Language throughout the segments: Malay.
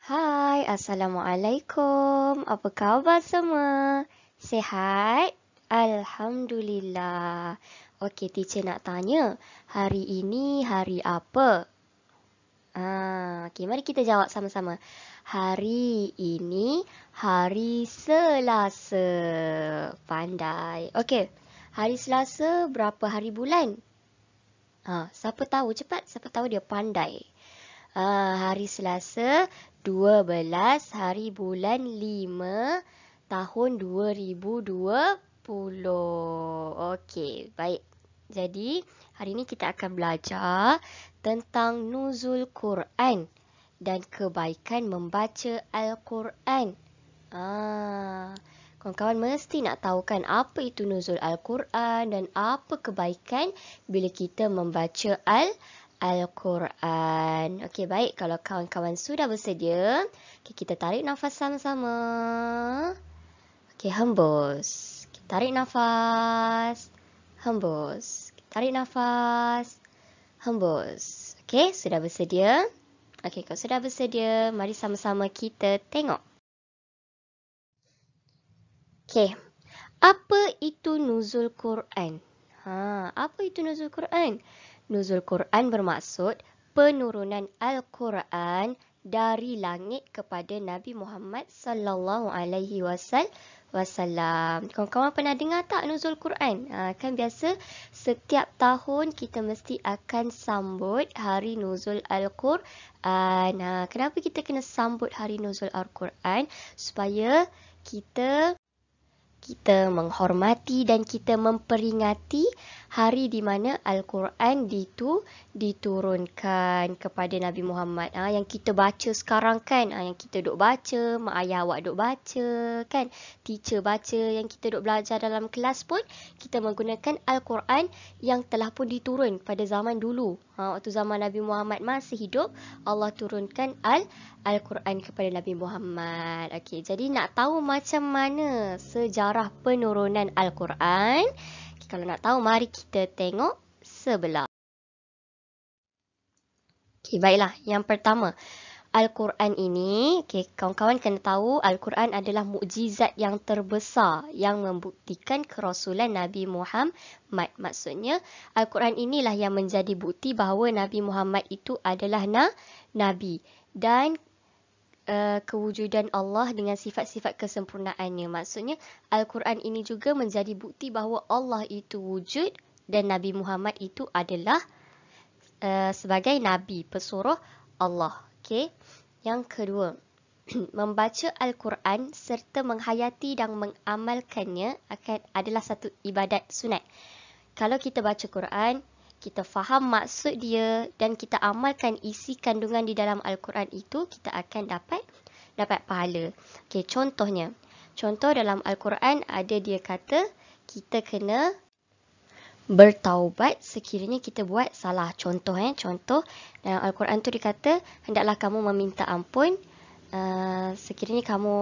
Hai, Assalamualaikum. Apa khabar semua? Sihat? Alhamdulillah. Okey, teacher nak tanya. Hari ini hari apa? Okey, mari kita jawab sama-sama. Hari ini hari Selasa. Pandai. Okey, hari Selasa berapa hari bulan? Siapa tahu? Cepat. Siapa tahu dia pandai. Hari Selasa 12 hari bulan 5 tahun 2020. Okey, baik. Jadi, hari ini kita akan belajar tentang nuzul Quran dan kebaikan membaca Al-Quran. Kawan-kawan mesti nak tahu kan apa itu nuzul Al-Quran dan apa kebaikan bila kita membaca Al-Quran. Okey, baik. Kalau kawan-kawan sudah bersedia, kita tarik nafas sama-sama. Okey, hembus. Tarik nafas. Hembus. Tarik nafas. Hembus. Okey, sudah bersedia? Okey, kalau sudah bersedia, mari sama-sama kita tengok. Okey, apa itu nuzul Quran? Apa itu nuzul Quran? Nuzul Quran bermaksud penurunan Al-Quran dari langit kepada Nabi Muhammad sallallahu alaihi wasallam. Kawan-kawan pernah dengar tak nuzul Quran? Kan biasa setiap tahun kita mesti akan sambut hari nuzul Al-Quran. Kenapa kita kena sambut hari nuzul Al-Quran? Supaya kita menghormati dan kita memperingati hari di mana Al-Quran diturunkan kepada Nabi Muhammad. Yang kita baca sekarang kan, yang kita duk baca, mak ayah awak duk baca kan, teacher baca, yang kita duk belajar dalam kelas pun kita menggunakan Al-Quran yang telah pun diturun pada zaman dulu. Waktu zaman Nabi Muhammad masih hidup, Allah turunkan Al-Quran kepada Nabi Muhammad. Okey, jadi nak tahu macam mana sejarah penurunan Al-Quran? Kalau nak tahu, mari kita tengok sebelah. Okey, baiklah. Yang pertama, Al-Quran ini, kawan-kawan kena tahu Al-Quran adalah mukjizat yang terbesar yang membuktikan kerasulan Nabi Muhammad. Maksudnya, Al-Quran inilah yang menjadi bukti bahawa Nabi Muhammad itu adalah Nabi. Dan kewujudan Allah dengan sifat-sifat kesempurnaannya. Maksudnya, Al-Quran ini juga menjadi bukti bahawa Allah itu wujud dan Nabi Muhammad itu adalah sebagai Nabi, pesuruh Allah. Okey. Yang kedua, membaca Al-Quran serta menghayati dan mengamalkannya adalah satu ibadat sunat. Kalau kita baca Quran, kita faham maksud dia dan kita amalkan isi kandungan di dalam Al-Quran itu, kita akan dapat pahala. Okey, contoh dalam Al-Quran ada dia kata kita kena bertaubat sekiranya kita buat salah. Contoh dalam Al-Quran tu dikata hendaklah kamu meminta ampun sekiranya kamu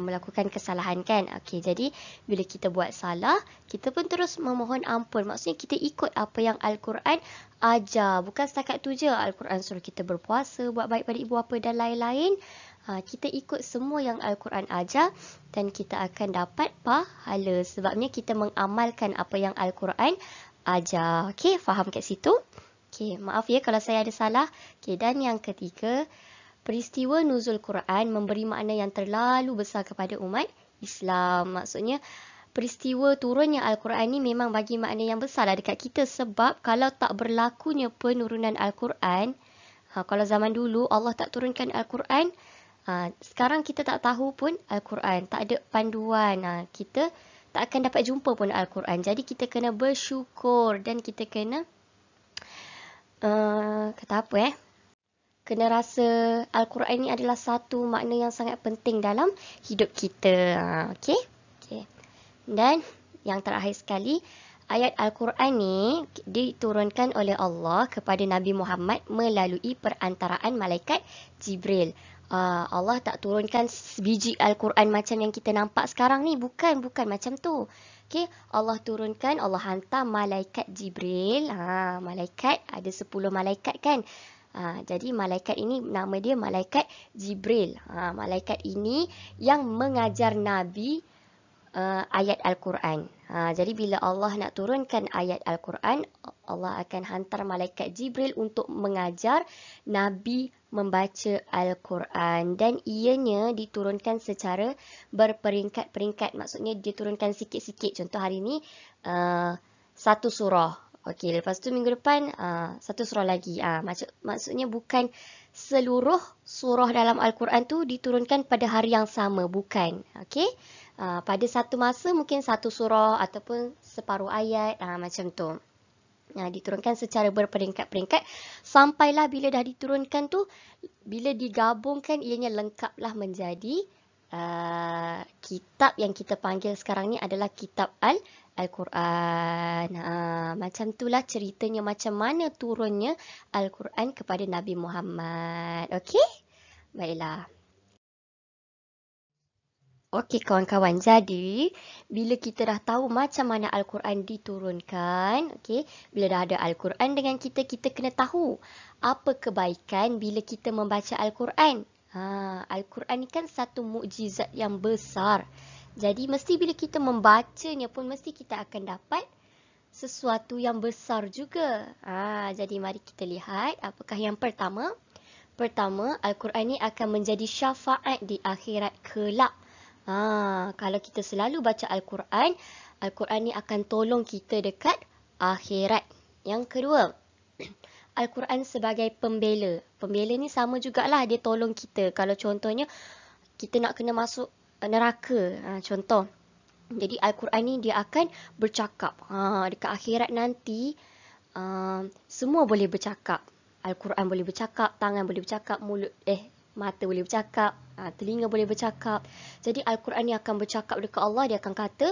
melakukan kesalahan kan. Okey, jadi bila kita buat salah, kita pun terus memohon ampun. Maksudnya kita ikut apa yang Al-Quran ajar. Bukan setakat tu je Al-Quran suruh kita berpuasa, buat baik pada ibu bapa dan lain-lain. Kita ikut semua yang Al-Quran ajar dan kita akan dapat pahala. Sebabnya kita mengamalkan apa yang Al-Quran ajar. Okey, faham kat situ? Okey, maaf ya kalau saya ada salah. Okey, dan yang ketiga, peristiwa nuzul Quran memberi makna yang terlalu besar kepada umat Islam. Maksudnya, peristiwa turunnya Al-Quran ni memang bagi makna yang besar lah dekat kita. Sebab kalau tak berlakunya penurunan Al-Quran, kalau zaman dulu Allah tak turunkan Al-Quran, sekarang kita tak tahu pun Al-Quran. Tak ada panduan. Kita tak akan dapat jumpa pun Al-Quran. Jadi kita kena bersyukur dan kita kena kena rasa Al-Quran ini adalah satu makna yang sangat penting dalam hidup kita. Okey? Dan yang terakhir sekali, ayat Al-Quran ni diturunkan oleh Allah kepada Nabi Muhammad melalui perantaraan malaikat Jibril. Allah tak turunkan sebiji Al-Quran macam yang kita nampak sekarang ni. Bukan macam tu. Okay, Allah hantar malaikat Jibril. Malaikat, ada 10 malaikat kan. Jadi malaikat ini nama dia malaikat Jibril. Malaikat ini yang mengajar Nabi ayat Al-Quran. Jadi bila Allah nak turunkan ayat Al-Quran, Allah akan hantar malaikat Jibril untuk mengajar Nabi membaca Al-Quran. Dan ianya diturunkan secara berperingkat-peringkat. Maksudnya diturunkan sikit-sikit. Contoh hari ini satu surah. Okey, lepas tu minggu depan satu surah lagi. Maksudnya bukan seluruh surah dalam Al-Quran tu diturunkan pada hari yang sama. Bukan. Okey. Pada satu masa mungkin satu surah ataupun separuh ayat macam tu. Diturunkan secara berperingkat-peringkat sampailah bila dah diturunkan tu, bila digabungkan ianya lengkaplah menjadi kitab yang kita panggil sekarang ni adalah kitab Al-Quran. Macam itulah ceritanya macam mana turunnya Al-Quran kepada Nabi Muhammad. Okey? Baiklah. Okey kawan-kawan, jadi bila kita dah tahu macam mana Al-Quran diturunkan, okey, bila dah ada Al-Quran dengan kita, kita kena tahu apa kebaikan bila kita membaca Al-Quran. Al-Quran ni kan satu mukjizat yang besar. Jadi mesti bila kita membacanya pun mesti kita akan dapat sesuatu yang besar juga. Jadi mari kita lihat apakah yang pertama. Pertama, Al-Quran ni akan menjadi syafaat di akhirat kelak. Kalau kita selalu baca Al-Quran, Al-Quran ni akan tolong kita dekat akhirat. Yang kedua, Al-Quran sebagai pembela. Pembela ni sama jugalah, dia tolong kita. Kalau contohnya, kita nak kena masuk neraka. Contoh. Jadi Al-Quran ni dia akan bercakap. Dekat akhirat nanti, semua boleh bercakap. Al-Quran boleh bercakap, tangan boleh bercakap, mata boleh bercakap, telinga boleh bercakap. Jadi Al-Quran ni akan bercakap dekat Allah. Dia akan kata,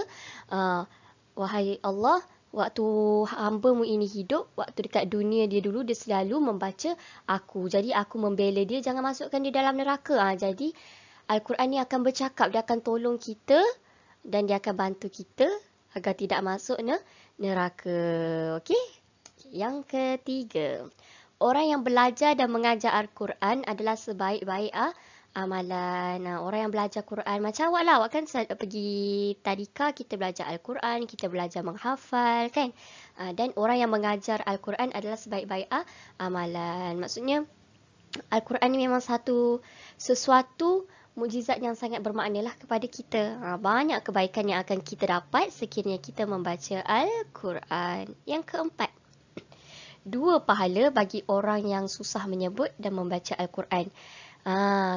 wahai Allah, waktu hamba-Mu ini hidup, waktu dekat dunia dia dulu, dia selalu membaca aku. Jadi aku membela dia, jangan masukkan dia dalam neraka. Jadi Al-Quran ni akan bercakap, dia akan tolong kita dan dia akan bantu kita agar tidak masuk neraka. Okey? Yang ketiga, orang yang belajar dan mengajar Al-Quran adalah sebaik-baik amalan. Orang yang belajar Quran macam awak lah. Awak kan pergi tadika, kita belajar Al-Quran, kita belajar menghafal kan. Dan orang yang mengajar Al-Quran adalah sebaik-baik amalan. Maksudnya Al-Quran ni memang sesuatu mukjizat yang sangat bermakna lah kepada kita. Banyak kebaikan yang akan kita dapat sekiranya kita membaca Al-Quran. Yang keempat, 2 pahala bagi orang yang susah menyebut dan membaca Al-Quran.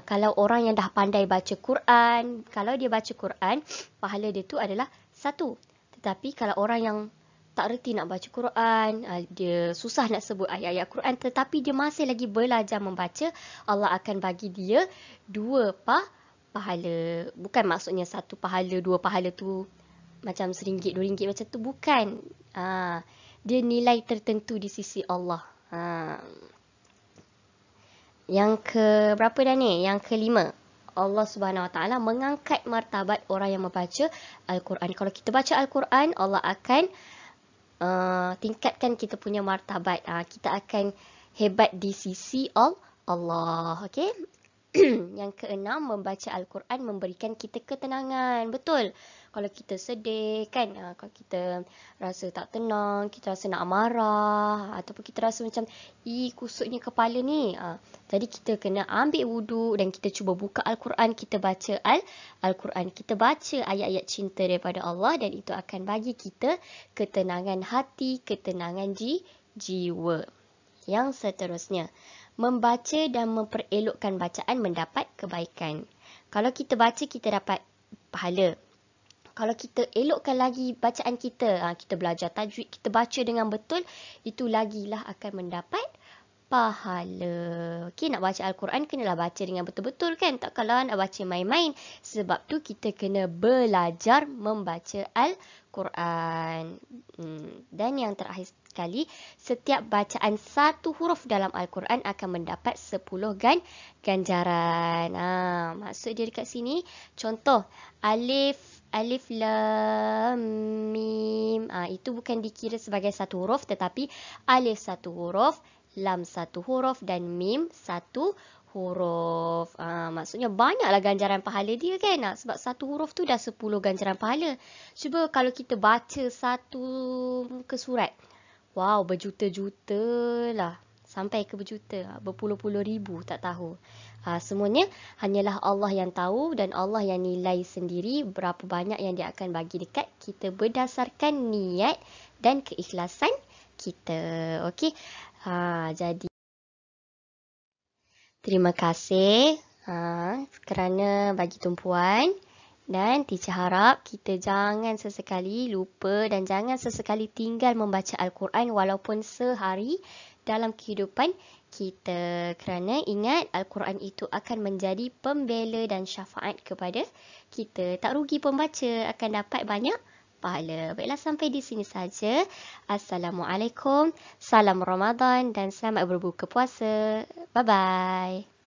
Kalau orang yang dah pandai baca Quran, kalau dia baca Quran, pahala dia tu adalah 1. Tetapi kalau orang yang tak reti nak baca Quran, dia susah nak sebut ayat-ayat Quran, tetapi dia masih lagi belajar membaca, Allah akan bagi dia 2 pahala. Bukan maksudnya 1 pahala, 2 pahala tu macam RM1, RM2 macam tu. Bukan. Dia nilai tertentu di sisi Allah. Yang ke berapa dah ni? Yang kelima. Allah Subhanahu Wa Taala mengangkat martabat orang yang membaca Al-Quran. Kalau kita baca Al-Quran, Allah akan tingkatkan kita punya martabat. Kita akan hebat di sisi Allah. Okey? Yang keenam, membaca Al-Quran memberikan kita ketenangan. Betul. Kalau kita sedih kan, kalau kita rasa tak tenang, kita rasa nak marah, ataupun kita rasa macam kusutnya kepala ni, jadi kita kena ambil wuduk dan kita cuba buka Al-Quran, kita baca Al-Quran, kita baca ayat-ayat cinta daripada Allah, dan itu akan bagi kita ketenangan hati, ketenangan jiwa. Yang seterusnya, membaca dan memperelokkan bacaan mendapat kebaikan. Kalau kita baca, kita dapat pahala. Kalau kita elokkan lagi bacaan kita, kita belajar tajwid, kita baca dengan betul, itu lagilah akan mendapat pahala. Okey, nak baca Al-Quran, kenalah baca dengan betul-betul kan. Takkanlah nak baca main-main. Sebab tu kita kena belajar membaca Al-Quran. Dan yang terakhir sekali, setiap bacaan 1 huruf dalam Al-Quran akan mendapat 10 ganjaran. Maksud dia dekat sini, contoh, Alif Lam Mim. Itu bukan dikira sebagai 1 huruf, tetapi alif 1 huruf, lam satu huruf dan mim satu huruf. Maksudnya banyaklah ganjaran pahala dia kan. Sebab satu huruf tu dah 10 ganjaran pahala. Cuba kalau kita baca satu muka surat. Wow, berjuta-juta lah. Sampai ke berjuta, berpuluh-puluh ribu, tak tahu. Semuanya hanyalah Allah yang tahu dan Allah yang nilai sendiri berapa banyak yang dia akan bagi dekat kita berdasarkan niat dan keikhlasan kita. Okey. Jadi terima kasih kerana bagi tumpuan. Dan teacher harap kita jangan sesekali lupa dan jangan sesekali tinggal membaca Al-Quran walaupun sehari dalam kehidupan kita. Kerana ingat Al-Quran itu akan menjadi pembela dan syafaat kepada kita. Tak rugi pembaca, akan dapat banyak pahala. Baiklah, sampai di sini saja. Assalamualaikum, salam Ramadan dan selamat berbuka puasa. Bye-bye.